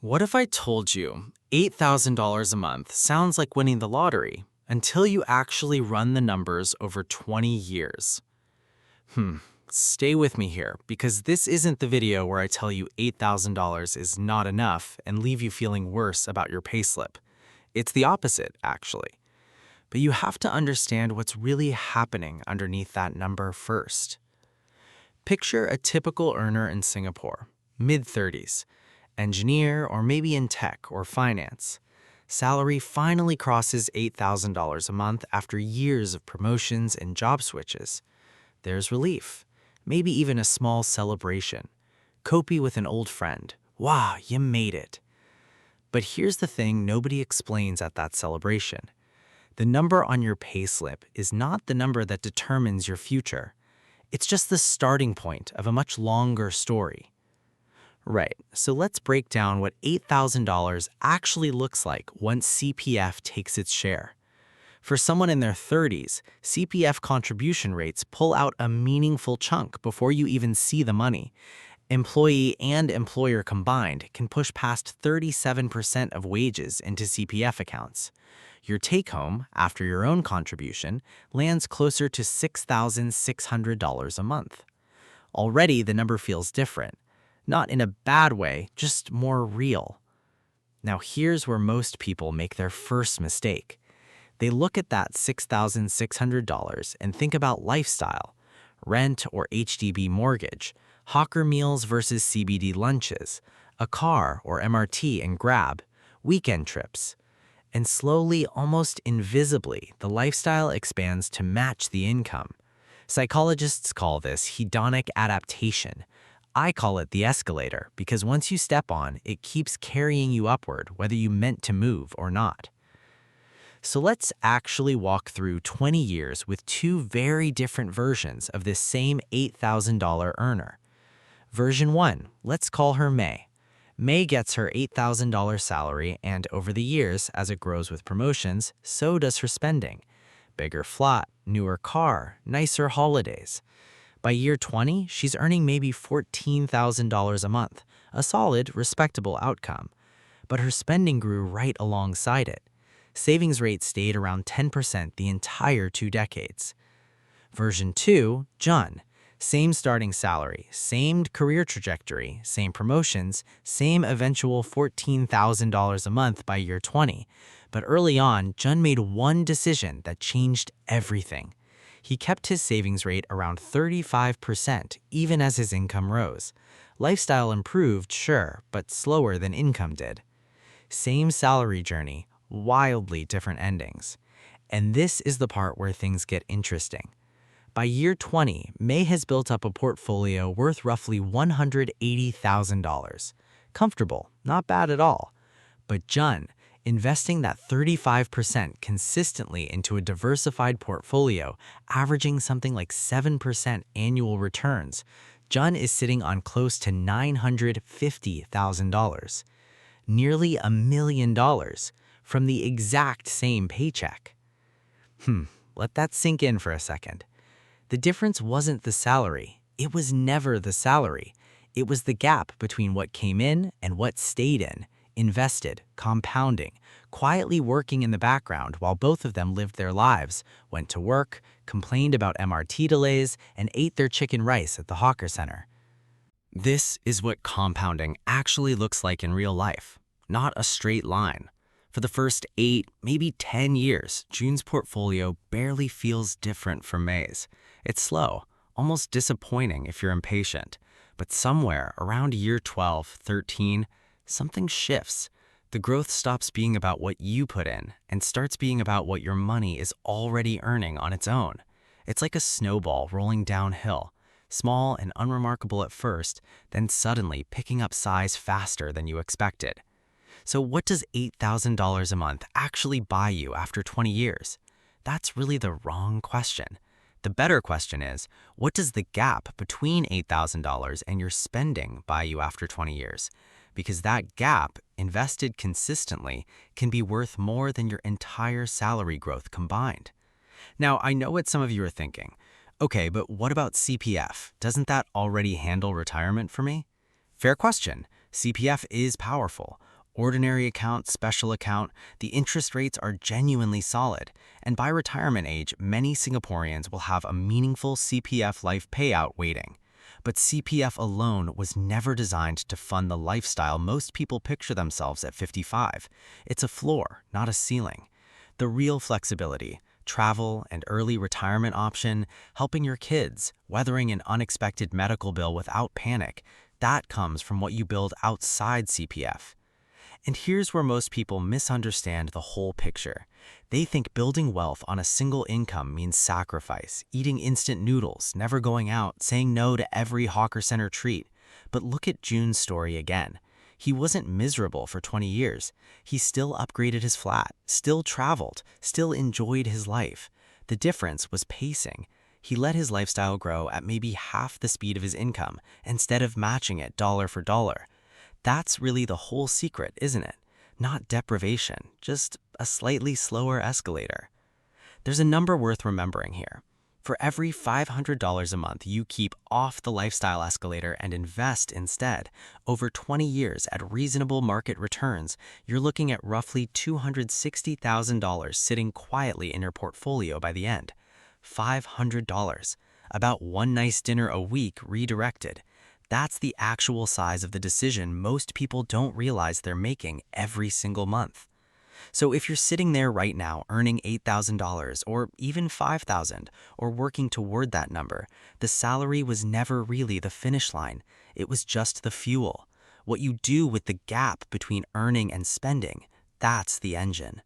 What if I told you $8,000 a month sounds like winning the lottery until you actually run the numbers over 20 years? Stay with me here because this isn't the video where I tell you $8,000 is not enough and leave you feeling worse about your payslip. It's the opposite, actually. But you have to understand what's really happening underneath that number first. Picture a typical earner in Singapore, mid-30s, engineer or maybe in tech or finance. Salary finally crosses $8,000 a month after years of promotions and job switches. There's relief, maybe even a small celebration. Copy with an old friend. Wow, you made it. But here's the thing nobody explains at that celebration. The number on your payslip is not the number that determines your future. It's just the starting point of a much longer story. Right, so let's break down what $8,000 actually looks like once CPF takes its share. For someone in their 30s, CPF contribution rates pull out a meaningful chunk before you even see the money. Employee and employer combined can push past 37% of wages into CPF accounts. Your take-home, after your own contribution, lands closer to $6,600 a month. Already, the number feels different. Not in a bad way, just more real. Now here's where most people make their first mistake. They look at that $6,600 and think about lifestyle, rent or HDB mortgage, hawker meals versus CBD lunches, a car or MRT and Grab, weekend trips. And slowly, almost invisibly, the lifestyle expands to match the income. Psychologists call this hedonic adaptation. I call it the escalator because once you step on, it keeps carrying you upward whether you meant to move or not. So let's actually walk through 20 years with two very different versions of this same $8,000 earner. Version 1, let's call her May. May gets her $8,000 salary, and over the years, as it grows with promotions, so does her spending. Bigger flat, newer car, nicer holidays. By year 20, she's earning maybe $14,000 a month, a solid, respectable outcome. But her spending grew right alongside it. Savings rate stayed around 10% the entire 2 decades. Version 2, Jun. Same starting salary, same career trajectory, same promotions, same eventual $14,000 a month by year 20. But early on, Jun made one decision that changed everything. He kept his savings rate around 35% even as his income rose. Lifestyle improved, sure, but slower than income did. Same salary journey, wildly different endings. And this is the part where things get interesting. By year 20, May has built up a portfolio worth roughly $180,000. Comfortable, not bad at all. But Jun, investing that 35% consistently into a diversified portfolio, averaging something like 7% annual returns, Jun is sitting on close to $950,000. Nearly $1 million from the exact same paycheck. Let that sink in for a second. The difference wasn't the salary. It was never the salary. It was the gap between what came in and what stayed in, invested, compounding, quietly working in the background while both of them lived their lives, went to work, complained about MRT delays, and ate their chicken rice at the hawker center. This is what compounding actually looks like in real life, not a straight line. For the first 8, maybe 10 years, Jun's portfolio barely feels different from May's. It's slow, almost disappointing if you're impatient. But somewhere around year 12, 13, something shifts. The growth stops being about what you put in and starts being about what your money is already earning on its own. It's like a snowball rolling downhill, small and unremarkable at first, then suddenly picking up size faster than you expected. So what does $8,000 a month actually buy you after 20 years? That's really the wrong question. The better question is, what does the gap between $8,000 and your spending buy you after 20 years? Because that gap, invested consistently, can be worth more than your entire salary growth combined. Now, I know what some of you are thinking. Okay, but what about CPF? Doesn't that already handle retirement for me? Fair question. CPF is powerful. Ordinary account, special account, the interest rates are genuinely solid, and by retirement age, many Singaporeans will have a meaningful CPF life payout waiting. But CPF alone was never designed to fund the lifestyle most people picture themselves at 55. It's a floor, not a ceiling. The real flexibility, travel, and early retirement option, helping your kids, weathering an unexpected medical bill without panic, that comes from what you build outside CPF. And here's where most people misunderstand the whole picture. They think building wealth on a single income means sacrifice, eating instant noodles, never going out, saying no to every hawker center treat. But look at June's story again. He wasn't miserable for 20 years. He still upgraded his flat, still traveled, still enjoyed his life. The difference was pacing. He let his lifestyle grow at maybe half the speed of his income, instead of matching it dollar for dollar. That's really the whole secret, isn't it? Not deprivation, just a slightly slower escalator. There's a number worth remembering here. For every $500 a month you keep off the lifestyle escalator and invest instead, over 20 years at reasonable market returns, you're looking at roughly $260,000 sitting quietly in your portfolio by the end. $500. About one nice dinner a week redirected. That's the actual size of the decision most people don't realize they're making every single month. So if you're sitting there right now earning $8,000 or even $5,000 or working toward that number, the salary was never really the finish line. It was just the fuel. What you do with the gap between earning and spending, that's the engine.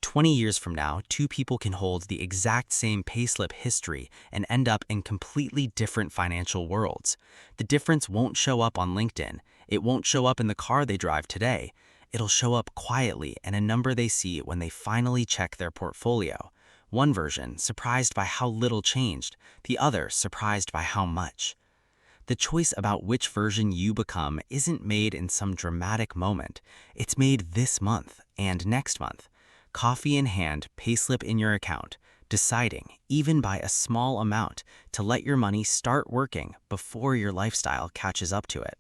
20 years from now, two people can hold the exact same payslip history and end up in completely different financial worlds. The difference won't show up on LinkedIn. It won't show up in the car they drive today. It'll show up quietly in a number they see when they finally check their portfolio. One version surprised by how little changed, the other surprised by how much. The choice about which version you become isn't made in some dramatic moment. It's made this month and next month. Coffee in hand, payslip in your account, deciding, even by a small amount, to let your money start working before your lifestyle catches up to it.